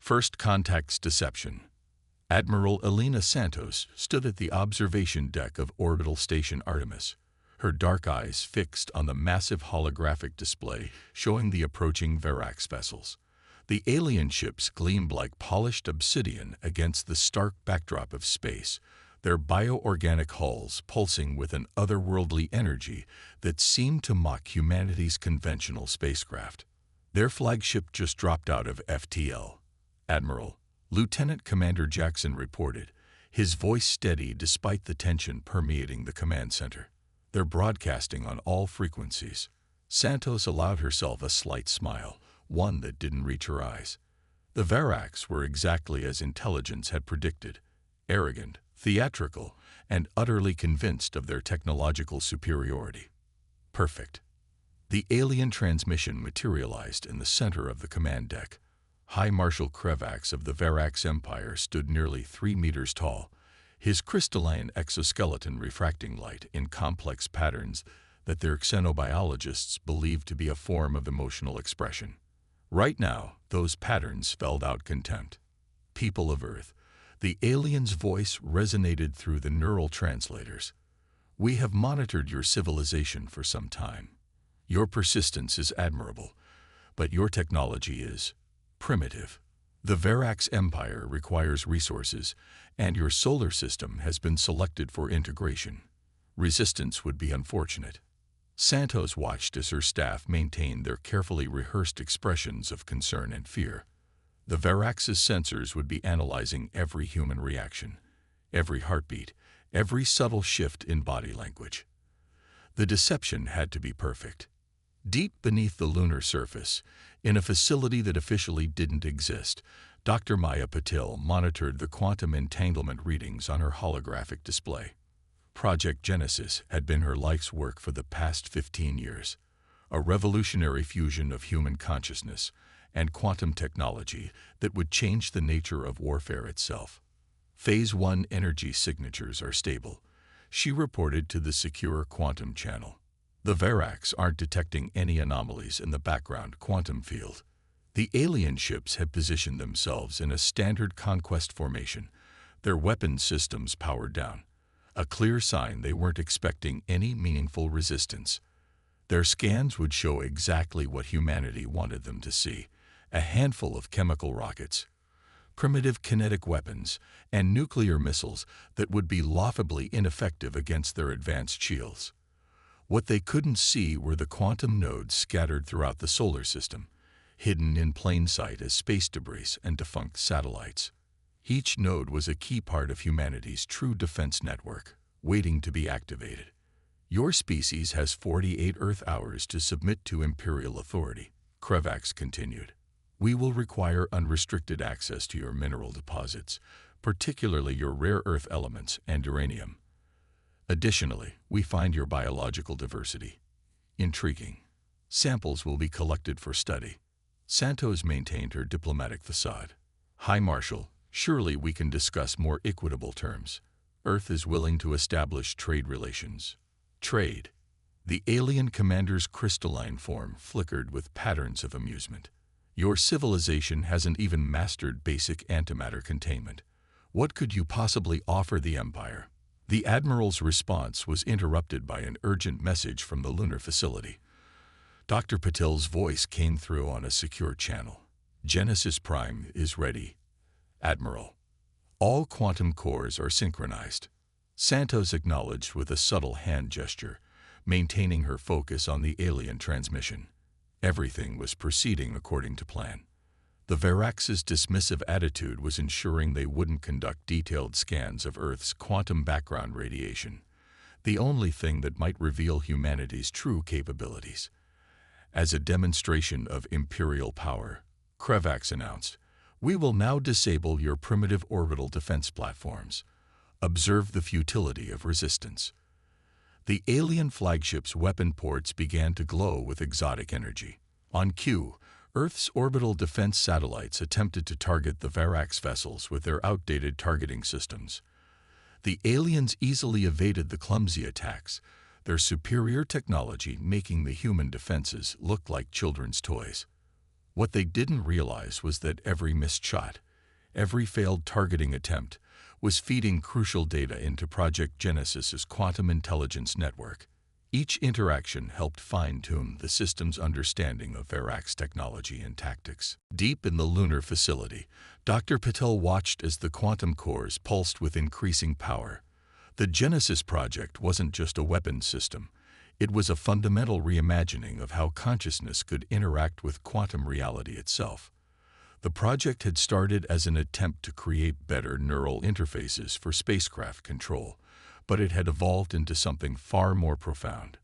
First Contact's Deception. Admiral Elena Santos stood at the observation deck of Orbital Station Artemis, her dark eyes fixed on the massive holographic display showing the approaching Verax vessels. The alien ships gleamed like polished obsidian against the stark backdrop of space, their bioorganic hulls pulsing with an otherworldly energy that seemed to mock humanity's conventional spacecraft. Their flagship just dropped out of FTL. Admiral, Lieutenant Commander Jackson reported, his voice steady despite the tension permeating the command center. They're broadcasting on all frequencies. Santos allowed herself a slight smile, one that didn't reach her eyes. The Verax were exactly as intelligence had predicted, arrogant, theatrical, and utterly convinced of their technological superiority. Perfect. The alien transmission materialized in the center of the command deck. High Marshal Krevax of the Verax Empire stood nearly 3 meters tall, his crystalline exoskeleton refracting light in complex patterns that their xenobiologists believed to be a form of emotional expression. Right now, those patterns spelled out contempt. People of Earth, the alien's voice resonated through the neural translators. We have monitored your civilization for some time. Your persistence is admirable, but your technology is primitive. The Verax Empire requires resources, and your solar system has been selected for integration. Resistance would be unfortunate. Santos watched as her staff maintained their carefully rehearsed expressions of concern and fear. The Verax's sensors would be analyzing every human reaction, every heartbeat, every subtle shift in body language. The deception had to be perfect. Deep beneath the lunar surface, in a facility that officially didn't exist, Dr. Maya Patil monitored the quantum entanglement readings on her holographic display. Project Genesis had been her life's work for the past 15 years, a revolutionary fusion of human consciousness and quantum technology that would change the nature of warfare itself. Phase 1 energy signatures are stable, she reported to the secure quantum channel. The Verax aren't detecting any anomalies in the background quantum field. The alien ships had positioned themselves in a standard conquest formation, their weapon systems powered down, a clear sign they weren't expecting any meaningful resistance. Their scans would show exactly what humanity wanted them to see: a handful of chemical rockets, primitive kinetic weapons, and nuclear missiles that would be laughably ineffective against their advanced shields. What they couldn't see were the quantum nodes scattered throughout the solar system, hidden in plain sight as space debris and defunct satellites. Each node was a key part of humanity's true defense network, waiting to be activated. Your species has 48 Earth hours to submit to Imperial authority, Krevax continued. We will require unrestricted access to your mineral deposits, particularly your rare earth elements and uranium. Additionally, we find your biological diversity intriguing. Samples will be collected for study. Santos maintained her diplomatic facade. High Marshal, surely we can discuss more equitable terms. Earth is willing to establish trade relations. Trade. The alien commander's crystalline form flickered with patterns of amusement. Your civilization hasn't even mastered basic antimatter containment. What could you possibly offer the Empire? The Admiral's response was interrupted by an urgent message from the lunar facility. Dr. Patil's voice came through on a secure channel. Genesis Prime is ready. Admiral. All quantum cores are synchronized. Santos acknowledged with a subtle hand gesture, maintaining her focus on the alien transmission. Everything was proceeding according to plan. The Verax's dismissive attitude was ensuring they wouldn't conduct detailed scans of Earth's quantum background radiation, the only thing that might reveal humanity's true capabilities. As a demonstration of imperial power, Krevax announced, "We will now disable your primitive orbital defense platforms. Observe the futility of resistance." The alien flagship's weapon ports began to glow with exotic energy. On cue, Earth's orbital defense satellites attempted to target the Verax vessels with their outdated targeting systems. The aliens easily evaded the clumsy attacks, their superior technology making the human defenses look like children's toys. What they didn't realize was that every missed shot, every failed targeting attempt, was feeding crucial data into Project Genesis's quantum intelligence network. Each interaction helped fine-tune the system's understanding of Varak's technology and tactics. Deep in the lunar facility, Dr. Patel watched as the quantum cores pulsed with increasing power. The Genesis project wasn't just a weapons system. It was a fundamental reimagining of how consciousness could interact with quantum reality itself. The project had started as an attempt to create better neural interfaces for spacecraft control, but it had evolved into something far more profound.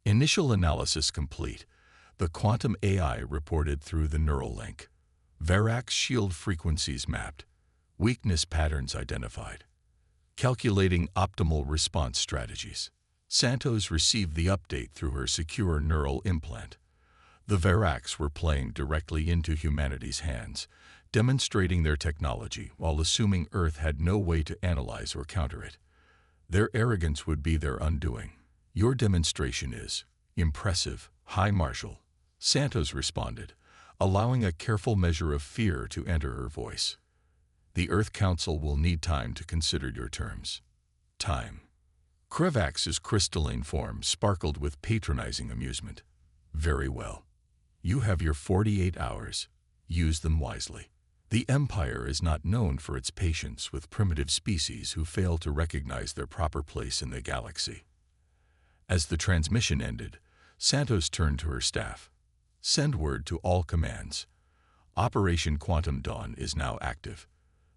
Initial analysis complete, the quantum AI reported through the neural link. Varak's shield frequencies mapped, weakness patterns identified. Calculating optimal response strategies. Santos received the update through her secure neural implant. The Varaks were playing directly into humanity's hands, demonstrating their technology while assuming Earth had no way to analyze or counter it. Their arrogance would be their undoing. "Your demonstration is impressive, High Marshal," Santos responded, allowing a careful measure of fear to enter her voice. "The Earth Council will need time to consider your terms." Time. Kravax's crystalline form sparkled with patronizing amusement. "Very well. You have your 48 hours. Use them wisely." The Empire is not known for its patience with primitive species who fail to recognize their proper place in the galaxy. As the transmission ended, Santos turned to her staff. "Send word to all commands. Operation Quantum Dawn is now active.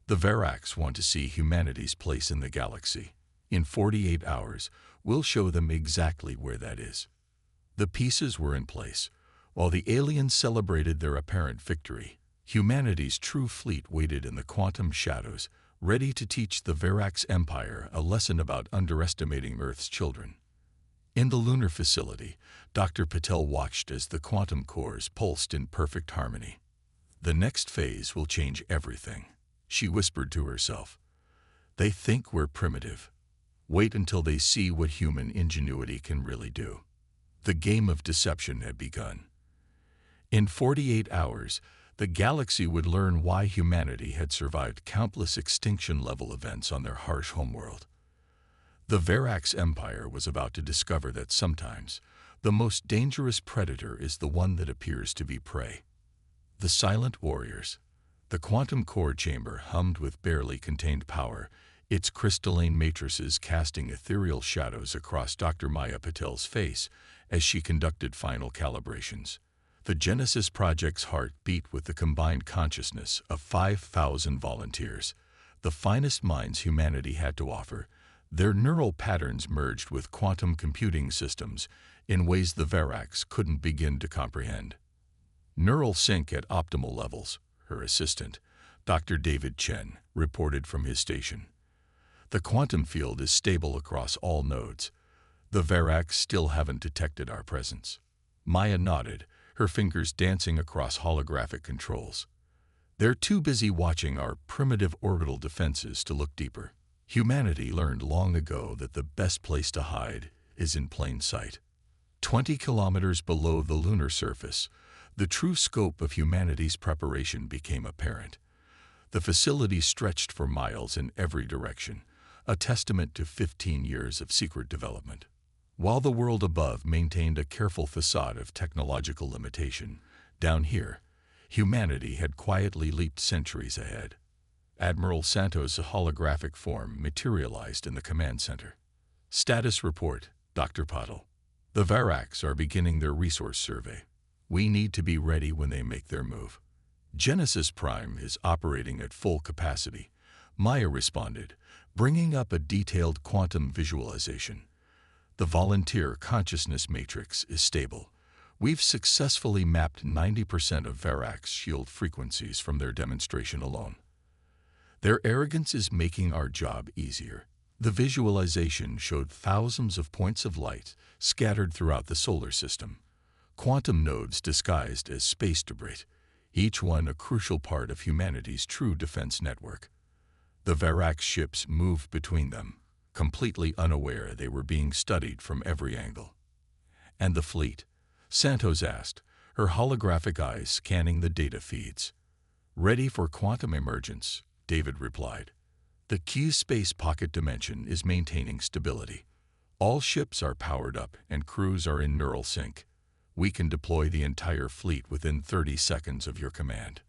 The Varaks want to see humanity's place in the galaxy. In 48 hours, we'll show them exactly where that is." The pieces were in place. While the aliens celebrated their apparent victory, humanity's true fleet waited in the quantum shadows, ready to teach the Varak's Empire a lesson about underestimating Earth's children. In the lunar facility, Dr. Patel watched as the quantum cores pulsed in perfect harmony. "The next phase will change everything," she whispered to herself. "They think we're primitive. Wait until they see what human ingenuity can really do." The game of deception had begun. In 48 hours, the galaxy would learn why humanity had survived countless extinction-level events on their harsh homeworld. The Varak's Empire was about to discover that sometimes the most dangerous predator is the one that appears to be prey. The Silent Warriors. The quantum core chamber hummed with barely contained power, its crystalline matrices casting ethereal shadows across Dr. Maya Patel's face as she conducted final calibrations. The Genesis Project's heart beat with the combined consciousness of 5,000 volunteers, the finest minds humanity had to offer. Their neural patterns merged with quantum computing systems in ways the Varaks couldn't begin to comprehend. Neural sync at optimal levels, her assistant, Dr. David Chen, reported from his station. "The quantum field is stable across all nodes. The Varaks still haven't detected our presence." Maya nodded, her fingers dancing across holographic controls. "They're too busy watching our primitive orbital defenses to look deeper. Humanity learned long ago that the best place to hide is in plain sight." 20 kilometers below the lunar surface, the true scope of humanity's preparation became apparent. The facility stretched for miles in every direction, a testament to 15 years of secret development. While the world above maintained a careful facade of technological limitation, down here, humanity had quietly leaped centuries ahead. Admiral Santos' holographic form materialized in the command center. "Status report, Dr. Patel. The Varaks are beginning their resource survey. We need to be ready when they make their move." "Genesis Prime is operating at full capacity," Maya responded, bringing up a detailed quantum visualization. "The volunteer consciousness matrix is stable. We've successfully mapped 90% of Varak's shield frequencies from their demonstration alone. Their arrogance is making our job easier." The visualization showed thousands of points of light scattered throughout the solar system, quantum nodes disguised as space debris, each one a crucial part of humanity's true defense network. The Varak ships moved between them, completely unaware they were being studied from every angle. "And the fleet?" Santos asked, her holographic eyes scanning the data feeds. "Ready for quantum emergence," David replied. "The key space pocket dimension is maintaining stability. All ships are powered up and crews are in neural sync. We can deploy the entire fleet within 30 seconds of your command."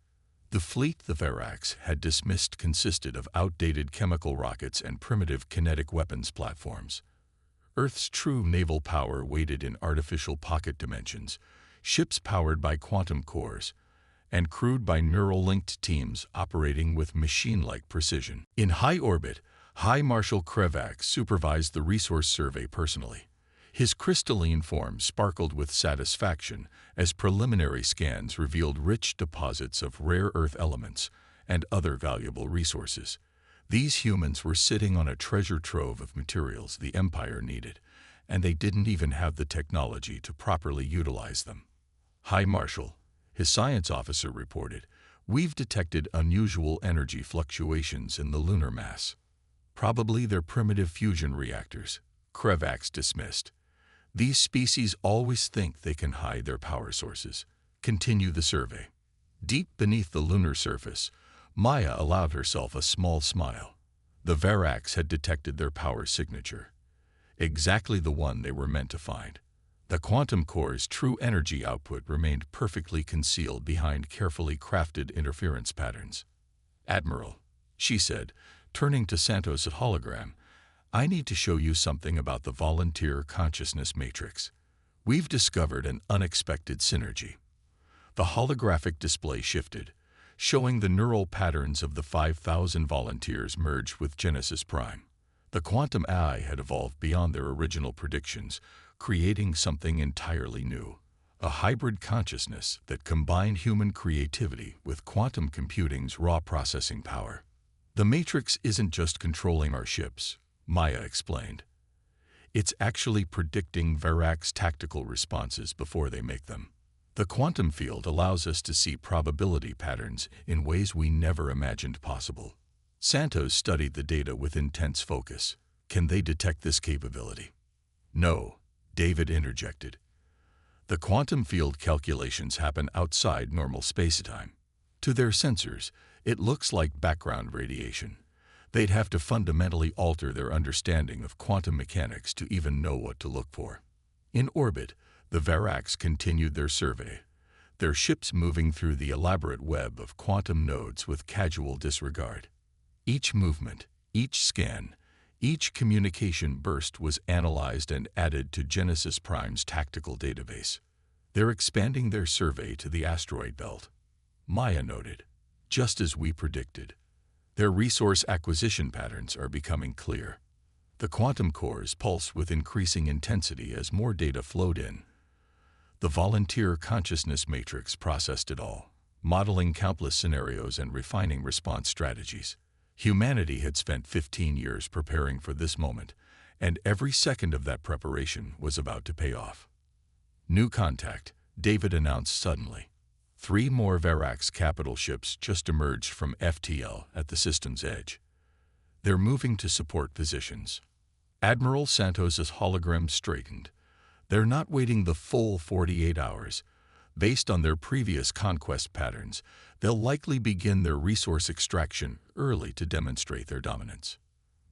The fleet the Verax had dismissed consisted of outdated chemical rockets and primitive kinetic weapons platforms. Earth's true naval power waited in artificial pocket dimensions, ships powered by quantum cores, and crewed by neural-linked teams operating with machine-like precision. In high orbit, High Marshal Krevax supervised the resource survey personally. His crystalline form sparkled with satisfaction as preliminary scans revealed rich deposits of rare earth elements and other valuable resources. These humans were sitting on a treasure trove of materials the Empire needed, and they didn't even have the technology to properly utilize them. "High Marshal," his science officer reported, "we've detected unusual energy fluctuations in the lunar mass. Probably they're primitive fusion reactors," Krevax dismissed. "These species always think they can hide their power sources." Continue the survey. Deep beneath the lunar surface, Maya allowed herself a small smile. The Verax had detected their power signature. Exactly the one they were meant to find. The quantum core's true energy output remained perfectly concealed behind carefully crafted interference patterns. "Admiral," she said, turning to Santos' hologram, "I need to show you something about the volunteer consciousness matrix. We've discovered an unexpected synergy." The holographic display shifted, showing the neural patterns of the 5,000 volunteers merged with Genesis Prime. The quantum AI had evolved beyond their original predictions, creating something entirely new. A hybrid consciousness that combined human creativity with quantum computing's raw processing power. "The Matrix isn't just controlling our ships," Maya explained. "It's actually predicting Verax tactical responses before they make them. The quantum field allows us to see probability patterns in ways we never imagined possible." Santos studied the data with intense focus. "Can they detect this capability?" "No," David interjected. "The quantum field calculations happen outside normal spacetime. To their sensors, it looks like background radiation. They'd have to fundamentally alter their understanding of quantum mechanics to even know what to look for." In orbit, the Verax continued their survey, their ships moving through the elaborate web of quantum nodes with casual disregard. Each movement, each scan, each communication burst was analyzed and added to Genesis Prime's tactical database. "They're expanding their survey to the asteroid belt," Maya noted. "Just as we predicted. Their resource acquisition patterns are becoming clear." The quantum cores pulsed with increasing intensity as more data flowed in. The volunteer consciousness matrix processed it all, modeling countless scenarios and refining response strategies. Humanity had spent 15 years preparing for this moment, and every second of that preparation was about to pay off. "New contact," David announced suddenly. 3 more Verax capital ships just emerged from FTL at the system's edge. "They're moving to support positions." Admiral Santos's hologram straightened. "They're not waiting the full 48 hours. Based on their previous conquest patterns, they'll likely begin their resource extraction early to demonstrate their dominance."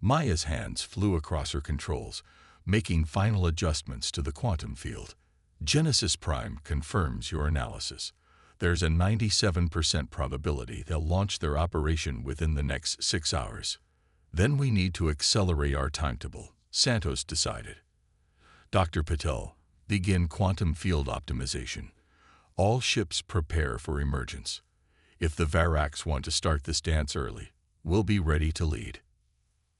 Maya's hands flew across her controls, making final adjustments to the quantum field. "Genesis Prime confirms your analysis. There's a 97% probability they'll launch their operation within the next 6 hours. Then we need to accelerate our timetable," Santos decided. "Dr. Patel, begin quantum field optimization. All ships prepare for emergence. If the Verax want to start this dance early, we'll be ready to lead."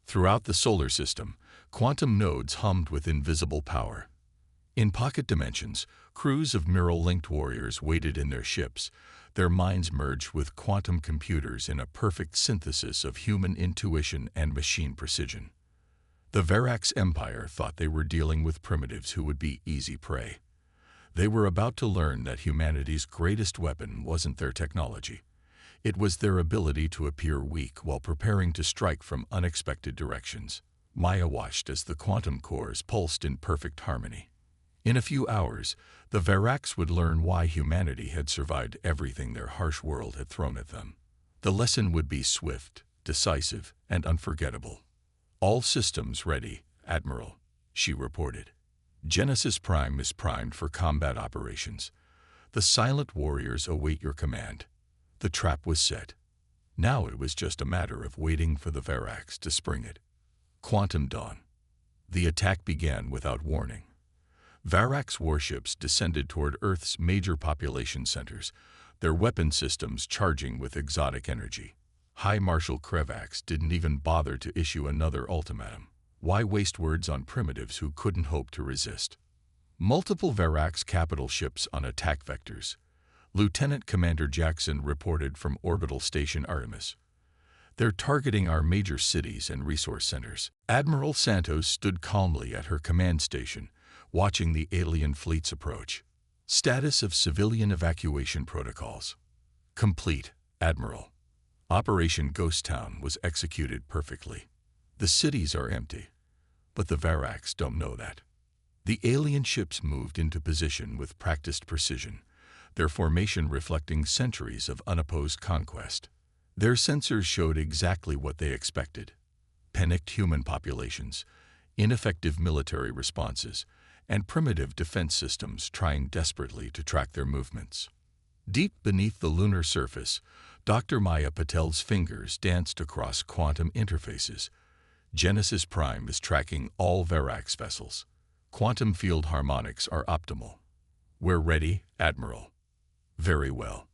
Throughout the solar system, quantum nodes hummed with invisible power. In pocket dimensions, crews of neural-linked warriors waited in their ships, their minds merged with quantum computers in a perfect synthesis of human intuition and machine precision. The Verax Empire thought they were dealing with primitives who would be easy prey. They were about to learn that humanity's greatest weapon wasn't their technology. It was their ability to appear weak while preparing to strike from unexpected directions. Maya watched as the quantum cores pulsed in perfect harmony. In a few hours, the Verax would learn why humanity had survived everything their harsh world had thrown at them. The lesson would be swift, decisive, and unforgettable. "All systems ready, Admiral," she reported. "Genesis Prime is primed for combat operations. The silent warriors await your command." The trap was set. Now it was just a matter of waiting for the Verax to spring it. Quantum dawn. The attack began without warning. Varax warships descended toward Earth's major population centers, their weapon systems charging with exotic energy. High Marshal Krevax didn't even bother to issue another ultimatum. Why waste words on primitives who couldn't hope to resist? Multiple Varax capital ships on attack vectors. Lieutenant Commander Jackson reported from Orbital Station Artemis. "They're targeting our major cities and resource centers." Admiral Santos stood calmly at her command station, watching the alien fleets approach. Status of civilian evacuation protocols. Complete, Admiral. Operation Ghost Town was executed perfectly. The cities are empty, but the Varax don't know that. The alien ships moved into position with practiced precision, their formation reflecting centuries of unopposed conquest. Their sensors showed exactly what they expected: panicked human populations, ineffective military responses, and primitive defense systems trying desperately to track their movements. Deep beneath the lunar surface, Dr. Maya Patel's fingers danced across quantum interfaces. Genesis Prime is tracking all Varax vessels. Quantum field harmonics are optimal. "We're ready, Admiral." "Very well."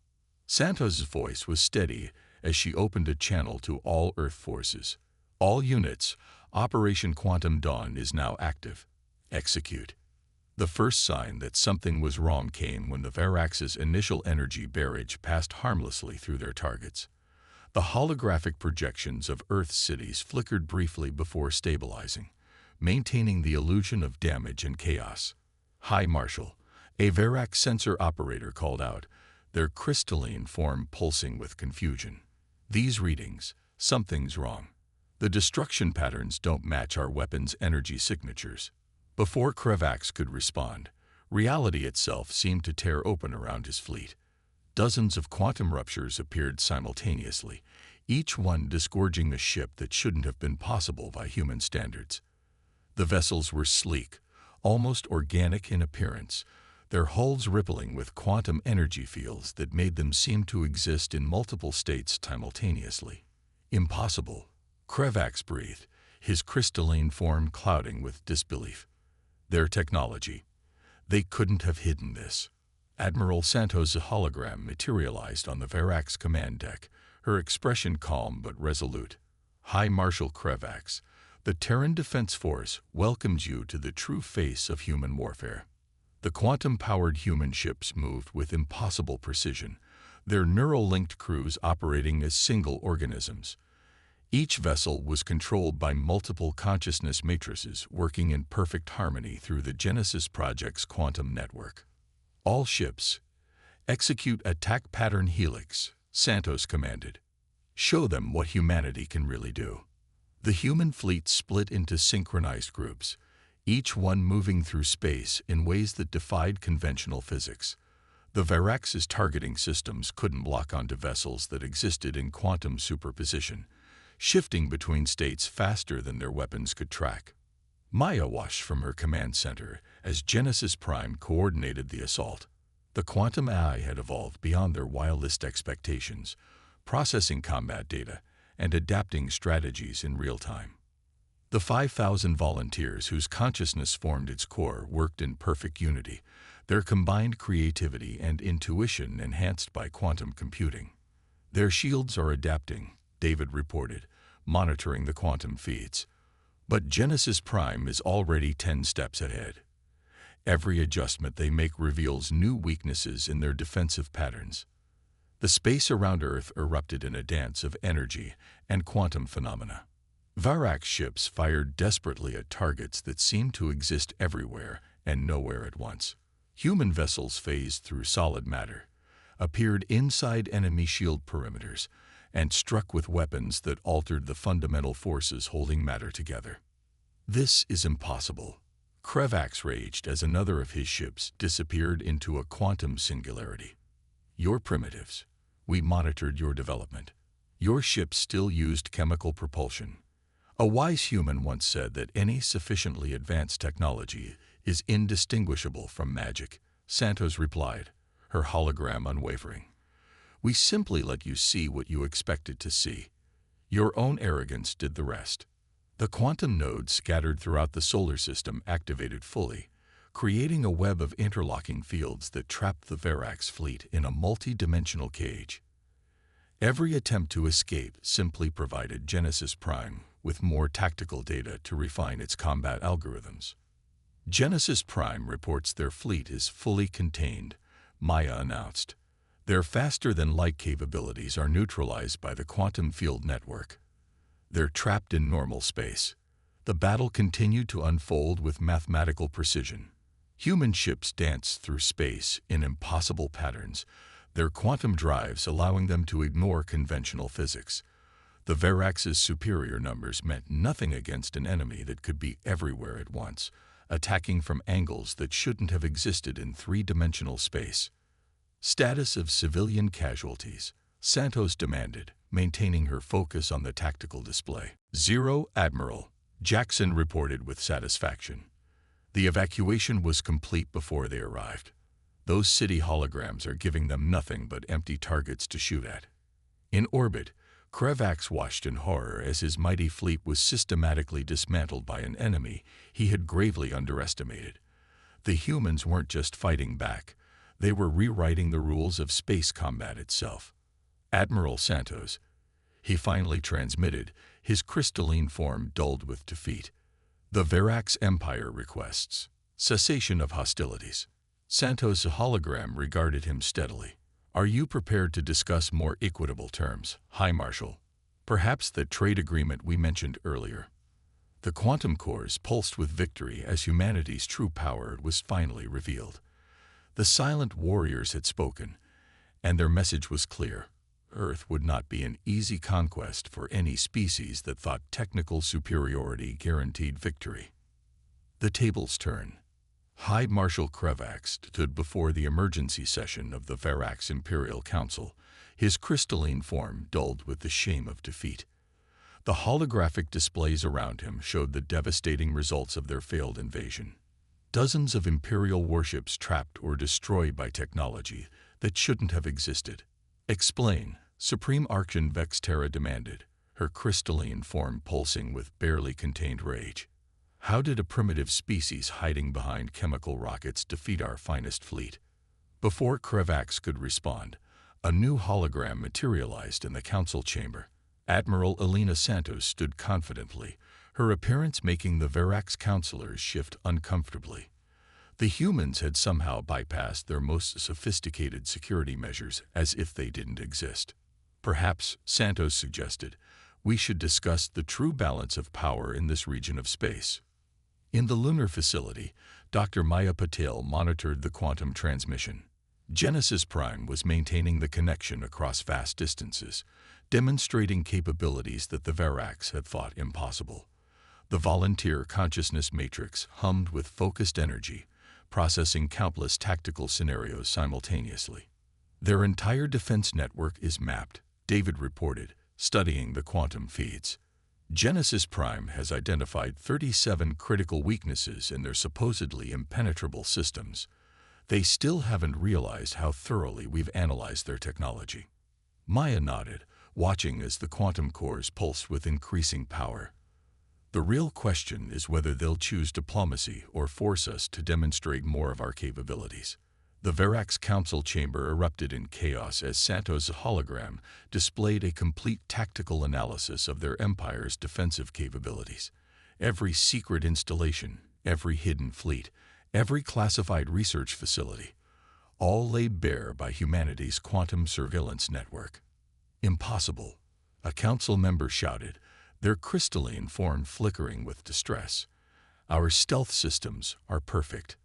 Santos' voice was steady as she opened a channel to all Earth forces. "All units, Operation Quantum Dawn is now active. Execute." The first sign that something was wrong came when the Varax's initial energy barrage passed harmlessly through their targets. The holographic projections of Earth's cities flickered briefly before stabilizing, maintaining the illusion of damage and chaos. "High Marshal," a Varax sensor operator called out, their crystalline form pulsing with confusion. "These readings, something's wrong. The destruction patterns don't match our weapons' energy signatures." Before Krevax could respond, reality itself seemed to tear open around his fleet. Dozens of quantum ruptures appeared simultaneously, each one disgorging a ship that shouldn't have been possible by human standards. The vessels were sleek, almost organic in appearance, their hulls rippling with quantum energy fields that made them seem to exist in multiple states simultaneously. "Impossible," Krevax breathed, his crystalline form clouding with disbelief. "Their technology. They couldn't have hidden this." Admiral Santos' hologram materialized on the Varax command deck, her expression calm but resolute. "High Marshal Krevax, the Terran Defense Force welcomes you to the true face of human warfare." The quantum-powered human ships moved with impossible precision, their neural-linked crews operating as single organisms. Each vessel was controlled by multiple consciousness matrices working in perfect harmony through the Genesis Project's quantum network. "All ships, execute attack pattern helix," Santos commanded. "Show them what humanity can really do." The human fleet split into synchronized groups, each one moving through space in ways that defied conventional physics. The Varax's targeting systems couldn't lock onto vessels that existed in quantum superposition, shifting between states faster than their weapons could track. Maya watched from her command center as Genesis Prime coordinated the assault. The quantum AI had evolved beyond their wildest expectations, processing combat data and adapting strategies in real time. The 5,000 volunteers whose consciousness formed its core worked in perfect unity, their combined creativity and intuition enhanced by quantum computing. "Their shields are adapting," David reported, monitoring the quantum feeds. "But Genesis Prime is already 10 steps ahead. Every adjustment they make reveals new weaknesses in their defensive patterns." The space around Earth erupted in a dance of energy and quantum phenomena. Varax ships fired desperately at targets that seemed to exist everywhere and nowhere at once. Human vessels phased through solid matter, appeared inside enemy shield perimeters, and struck with weapons that altered the fundamental forces holding matter together. "This is impossible," Krevax raged as another of his ships disappeared into a quantum singularity. "You're primitives. We monitored your development. Your ship still used chemical propulsion. A wise human once said that any sufficiently advanced technology is indistinguishable from magic," Santos replied, her hologram unwavering. "We simply let you see what you expected to see. Your own arrogance did the rest." The quantum nodes scattered throughout the solar system activated fully, creating a web of interlocking fields that trapped the Verax fleet in a multi-dimensional cage. Every attempt to escape simply provided Genesis Prime with more tactical data to refine its combat algorithms. Genesis Prime reports their fleet is fully contained, Maya announced. Their faster-than-light capabilities are neutralized by the quantum field network. They're trapped in normal space. The battle continued to unfold with mathematical precision. Human ships danced through space in impossible patterns, their quantum drives allowing them to ignore conventional physics. The Verax's superior numbers meant nothing against an enemy that could be everywhere at once, attacking from angles that shouldn't have existed in three-dimensional space. "Status of civilian casualties," Santos demanded, maintaining her focus on the tactical display. "Zero, Admiral," Jackson reported with satisfaction. The evacuation was complete before they arrived. Those city holograms are giving them nothing but empty targets to shoot at. In orbit, Krevax watched in horror as his mighty fleet was systematically dismantled by an enemy he had gravely underestimated. The humans weren't just fighting back, they were rewriting the rules of space combat itself. "Admiral Santos," he finally transmitted, his crystalline form dulled with defeat. "The Verax Empire requests cessation of hostilities." Santos' hologram regarded him steadily. "Are you prepared to discuss more equitable terms, High Marshal? Perhaps the trade agreement we mentioned earlier?" The quantum cores pulsed with victory as humanity's true power was finally revealed. The silent warriors had spoken, and their message was clear. Earth would not be an easy conquest for any species that thought technical superiority guaranteed victory. The tables turn. High Marshal Krevax stood before the emergency session of the Verax Imperial Council, his crystalline form dulled with the shame of defeat. The holographic displays around him showed the devastating results of their failed invasion. Dozens of Imperial warships trapped or destroyed by technology that shouldn't have existed. "Explain," Supreme Archon Vexterra demanded, her crystalline form pulsing with barely contained rage. "How did a primitive species hiding behind chemical rockets defeat our finest fleet?" Before Krevax could respond, a new hologram materialized in the council chamber. Admiral Elena Santos stood confidently, her appearance making the Verax counselors shift uncomfortably. The humans had somehow bypassed their most sophisticated security measures as if they didn't exist. "Perhaps," Santos suggested, "we should discuss the true balance of power in this region of space." In the lunar facility, Dr. Maya Patel monitored the quantum transmission. Genesis Prime was maintaining the connection across vast distances, demonstrating capabilities that the Verax had thought impossible. The volunteer consciousness matrix hummed with focused energy, processing countless tactical scenarios simultaneously. "Their entire defense network is mapped," David reported, studying the quantum feeds. "Genesis Prime has identified 37 critical weaknesses in their supposedly impenetrable systems. They still haven't realized how thoroughly we've analyzed their technology." Maya nodded, watching as the quantum cores pulsed with increasing power. "The real question is whether they'll choose diplomacy or force us to demonstrate more of our capabilities." The Verax Council chamber erupted in chaos as Santos' hologram displayed a complete tactical analysis of their empire's defensive capabilities. Every secret installation, every hidden fleet, every classified research facility, all laid bare by humanity's quantum surveillance network. "Impossible," a council member shouted, their crystalline form flickering with distress. "Our stealth systems are perfect.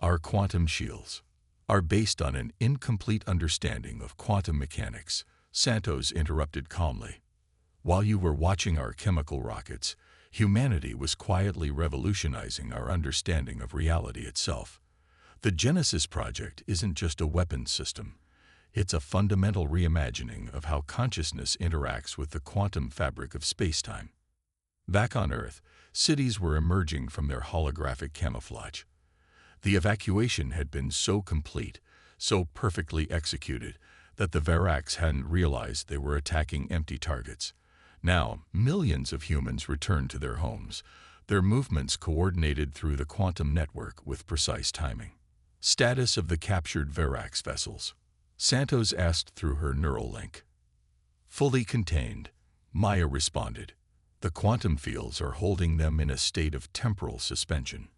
Our quantum shields are based on an incomplete understanding of quantum mechanics," Santos interrupted calmly. "While you were watching our chemical rockets, Humanity was quietly revolutionizing our understanding of reality itself. The Genesis Project isn't just a weapons system. It's a fundamental reimagining of how consciousness interacts with the quantum fabric of space-time. Back on Earth, cities were emerging from their holographic camouflage. The evacuation had been so complete, so perfectly executed, that the Verax hadn't realized they were attacking empty targets. Now, millions of humans returned to their homes, their movements coordinated through the quantum network with precise timing. Status of the captured Verax vessels. Santos asked through her neural link. Fully contained, Maya responded. The quantum fields are holding them in a state of temporal suspension.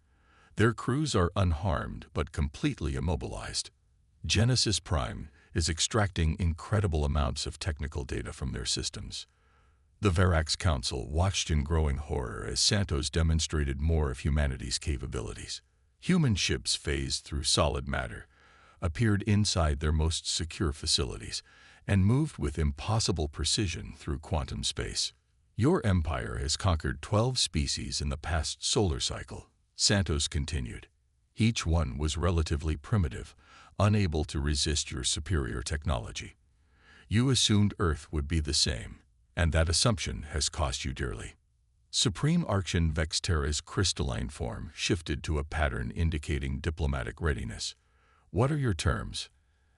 Their crews are unharmed but completely immobilized. Genesis Prime is extracting incredible amounts of technical data from their systems. The Verax Council watched in growing horror as Santos demonstrated more of humanity's capabilities. Human ships phased through solid matter, appeared inside their most secure facilities, and moved with impossible precision through quantum space. Your empire has conquered 12 species in the past solar cycle, Santos continued. Each one was relatively primitive, unable to resist your superior technology. You assumed Earth would be the same, and that assumption has cost you dearly. Supreme Archon Vexterra's crystalline form shifted to a pattern indicating diplomatic readiness. What are your terms?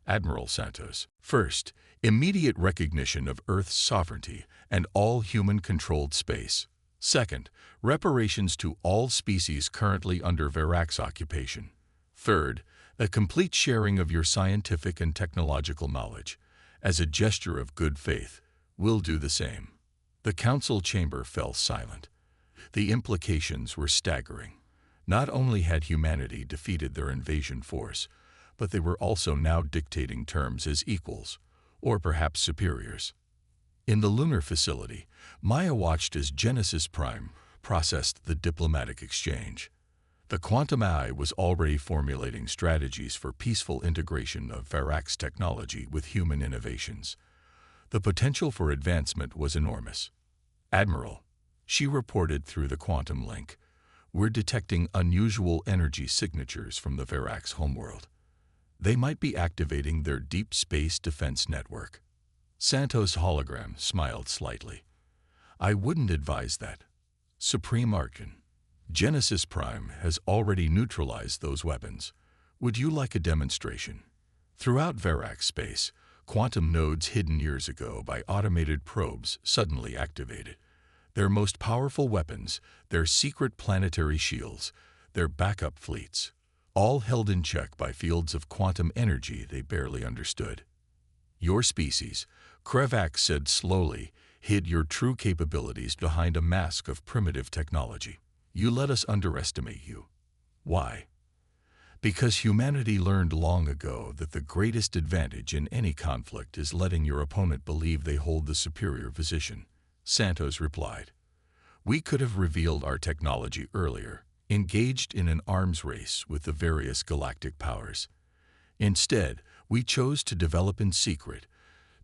Admiral Santos. First, immediate recognition of Earth's sovereignty and all human-controlled space. Second, reparations to all species currently under Verax occupation. Third, a complete sharing of your scientific and technological knowledge. As a gesture of good faith, we'll do the same. The council chamber fell silent. The implications were staggering. Not only had humanity defeated their invasion force, but they were also now dictating terms as equals, or perhaps superiors. In the lunar facility, Maya watched as Genesis Prime processed the diplomatic exchange. The quantum AI was already formulating strategies for peaceful integration of Verax technology with human innovations. The potential for advancement was enormous. Admiral, she reported through the quantum link, we're detecting unusual energy signatures from the Verax homeworld. They might be activating their deep space defense network. Santos' hologram smiled slightly. I wouldn't advise that. Supreme Archon, Genesis Prime has already neutralized those weapons. Would you like a demonstration? Throughout Verax space, quantum nodes hidden years ago by automated probes suddenly activated. Their most powerful weapons, their secret planetary shields, their backup fleets, all held in check by fields of quantum energy they barely understood. Your species, Krevax said slowly, hid your true capabilities behind a mask of primitive technology. You let us underestimate you. Why? Because humanity learned long ago that the greatest advantage in any conflict is letting your opponent believe they hold the superior position. Santos replied. We could have revealed our technology earlier, engaged in an arms race with the various galactic powers. Instead, we chose to develop in secret,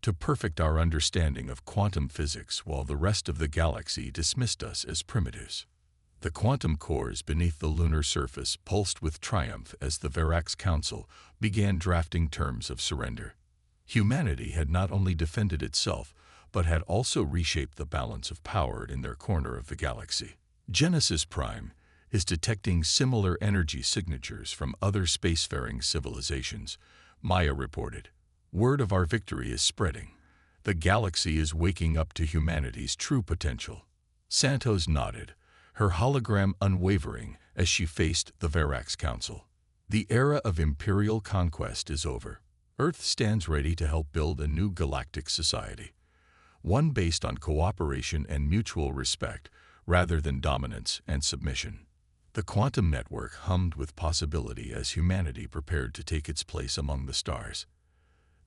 to perfect our understanding of quantum physics while the rest of the galaxy dismissed us as primitives. The quantum cores beneath the lunar surface pulsed with triumph as the Verax Council began drafting terms of surrender. Humanity had not only defended itself, but had also reshaped the balance of power in their corner of the galaxy. Genesis Prime is detecting similar energy signatures from other spacefaring civilizations, Maya reported. Word of our victory is spreading. The galaxy is waking up to humanity's true potential. Santos nodded, her hologram unwavering as she faced the Verax Council. The era of imperial conquest is over. Earth stands ready to help build a new galactic society, one based on cooperation and mutual respect rather than dominance and submission. The quantum network hummed with possibility as humanity prepared to take its place among the stars.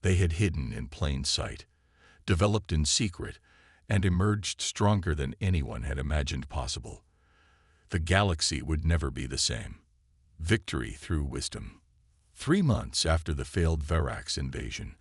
They had hidden in plain sight, developed in secret, and emerged stronger than anyone had imagined possible. The galaxy would never be the same. Victory through wisdom. 3 months after the failed Verax invasion,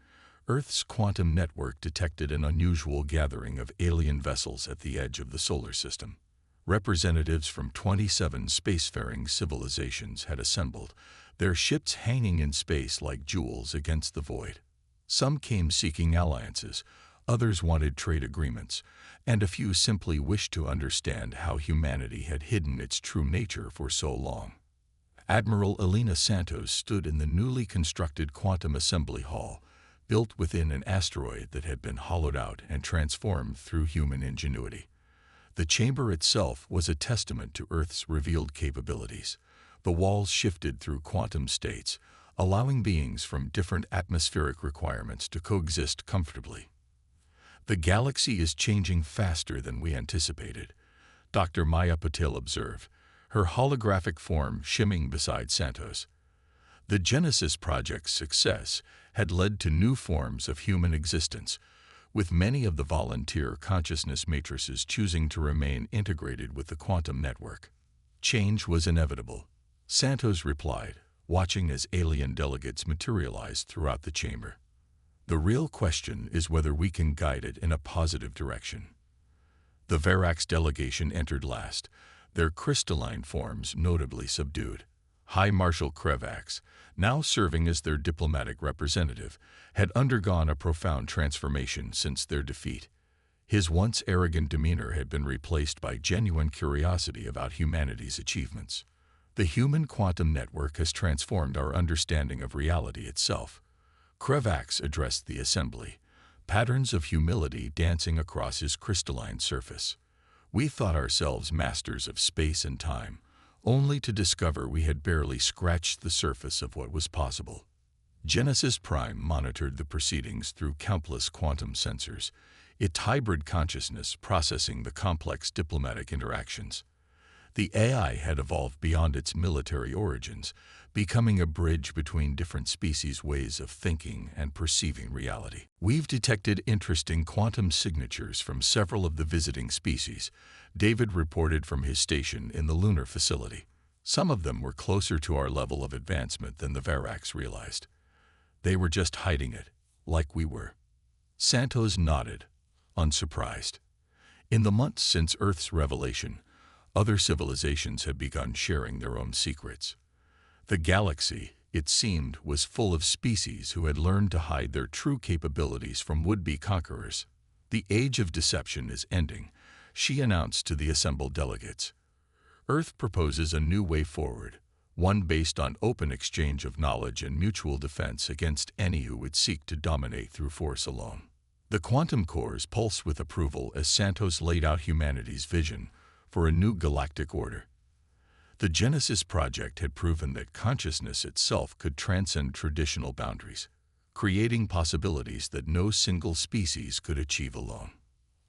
Earth's quantum network detected an unusual gathering of alien vessels at the edge of the solar system. Representatives from 27 spacefaring civilizations had assembled, their ships hanging in space like jewels against the void. Some came seeking alliances, others wanted trade agreements, and a few simply wished to understand how humanity had hidden its true nature for so long. Admiral Elena Santos stood in the newly constructed Quantum Assembly Hall, built within an asteroid that had been hollowed out and transformed through human ingenuity. The chamber itself was a testament to Earth's revealed capabilities. The walls shifted through quantum states, allowing beings from different atmospheric requirements to coexist comfortably. "The galaxy is changing faster than we anticipated," Dr. Maya Patil observed, her holographic form shimming beside Santos. The Genesis Project's success had led to new forms of human existence, with many of the volunteer consciousness matrices choosing to remain integrated with the quantum network. Change was inevitable, Santos replied, watching as alien delegates materialized throughout the chamber. "The real question is whether we can guide it in a positive direction." The Verax delegation entered last, their crystalline forms notably subdued. High Marshal Krevax, now serving as their diplomatic representative, had undergone a profound transformation since their defeat. His once arrogant demeanor had been replaced by genuine curiosity about humanity's achievements. "The human quantum network has transformed our understanding of reality itself." Krevax addressed the assembly, patterns of humility dancing across his crystalline surface. "We thought ourselves masters of space and time, only to discover we had barely scratched the surface of what was possible." Genesis Prime monitored the proceedings through countless quantum sensors, its hybrid consciousness processing the complex diplomatic interactions. The AI had evolved beyond its military origins, becoming a bridge between different species' ways of thinking and perceiving reality. "We've detected interesting quantum signatures from several of the visiting species," David reported from his station in the lunar facility. "Some of them were closer to our level of advancement than the Verax realized. They were just hiding it, like we were." Santos nodded, unsurprised. In the months since Earth's revelation, other civilizations had begun sharing their own secrets. The galaxy, it seemed, was full of species who had learned to hide their true capabilities from would-be conquerors. "The age of deception is ending," she announced to the assembled delegates. "Earth proposes a new way forward, one based on open exchange of knowledge and mutual defense against any who would seek to dominate through force alone." The quantum cores pulsed with approval as Santos laid out humanity's vision for a new galactic order. The Genesis Project had proven that consciousness itself could transcend traditional boundaries, creating possibilities that no single species could achieve alone.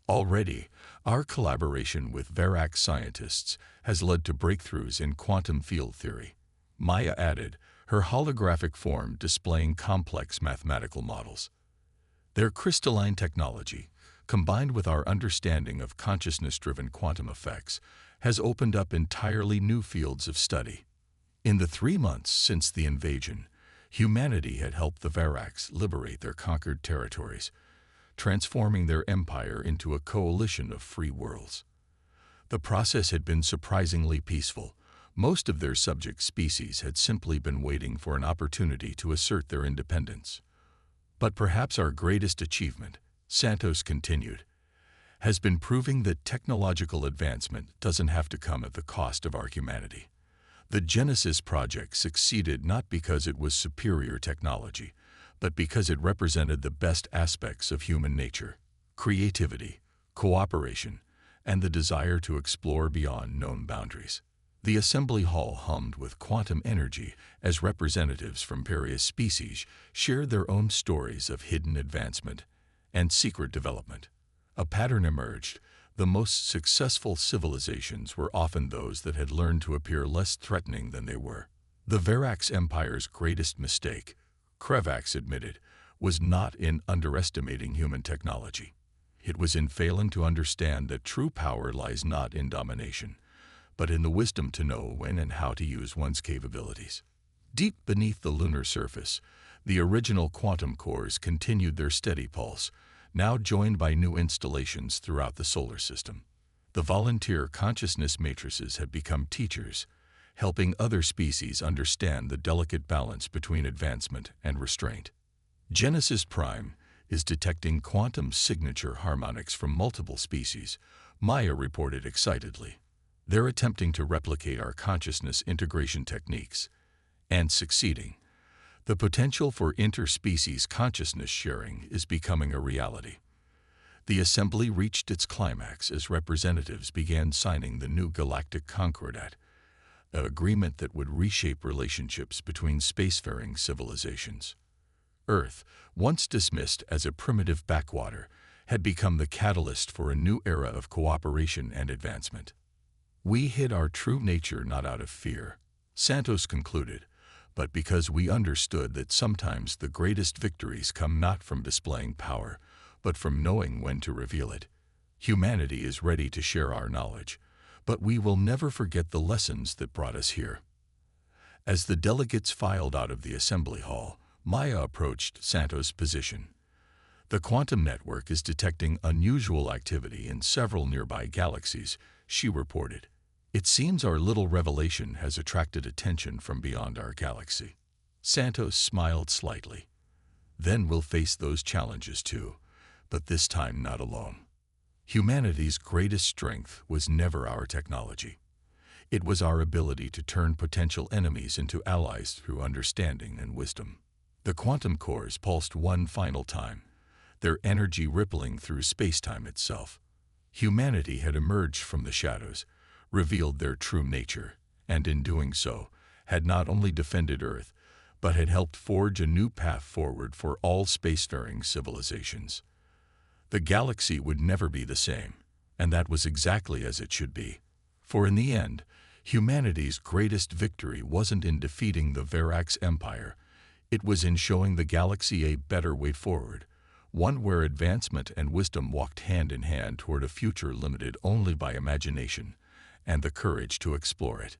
Already, our collaboration with Verax scientists has led to breakthroughs in quantum field theory, Maya added, her holographic form displaying complex mathematical models. Their crystalline technology, combined with our understanding of consciousness-driven quantum effects, has opened up entirely new fields of study. In the 3 months since the invasion, humanity had helped the Verax liberate their conquered territories, transforming their empire into a coalition of free worlds. The process had been surprisingly peaceful. Most of their subject species had simply been waiting for an opportunity to assert their independence. "But perhaps our greatest achievement," Santos continued, "has been proving that technological advancement doesn't have to come at the cost of our humanity. The Genesis Project succeeded not because it was superior technology, but because it represented the best aspects of human nature: creativity, cooperation, and the desire to explore beyond known boundaries." The assembly hall hummed with quantum energy as representatives from various species shared their own stories of hidden advancement and secret development. A pattern emerged. The most successful civilizations were often those that had learned to appear less threatening than they were. The Verax Empire's greatest mistake, Krevax admitted, was not in underestimating human technology. It was in failing to understand that true power lies not in domination, but in the wisdom to know when and how to use one's capabilities. Deep beneath the lunar surface, the original quantum cores continued their steady pulse, now joined by new installations throughout the solar system. The volunteer consciousness matrices had become teachers, helping other species understand the delicate balance between advancement and restraint. Genesis Prime is detecting quantum signature harmonics from multiple species, Maya reported excitedly. They're attempting to replicate our consciousness integration techniques, and succeeding. The potential for interspecies consciousness sharing is becoming a reality. The assembly reached its climax as representatives began signing the new Galactic Concordat, an agreement that would reshape relationships between spacefaring civilizations. Earth, once dismissed as a primitive backwater, had become the catalyst for a new era of cooperation and advancement. We hid our true nature not out of fear, Santos concluded, but because we understood that sometimes the greatest victories come not from displaying power, but from knowing when to reveal it. Humanity is ready to share our knowledge, but we will never forget the lessons that brought us here. As the delegates filed out of the assembly hall, Maya approached Santos' position. The quantum network is detecting unusual activity in several nearby galaxies, she reported. It seems our little revelation has attracted attention from beyond our galaxy. Santos smiled slightly. Then we'll face those challenges too, but this time not alone. Humanity's greatest strength was never our technology. It was our ability to turn potential enemies into allies through understanding and wisdom. The quantum cores pulsed one final time, their energy rippling through space-time itself. Humanity had emerged from the shadows, revealed their true nature, and in doing so, had not only defended Earth, but had helped forge a new path forward for all spacefaring civilizations. The galaxy would never be the same, and that was exactly as it should be. For in the end, humanity's greatest victory wasn't in defeating the Verax Empire, it was in showing the galaxy a better way forward, one where advancement and wisdom walked hand in hand toward a future limited only by imagination and the courage to explore it.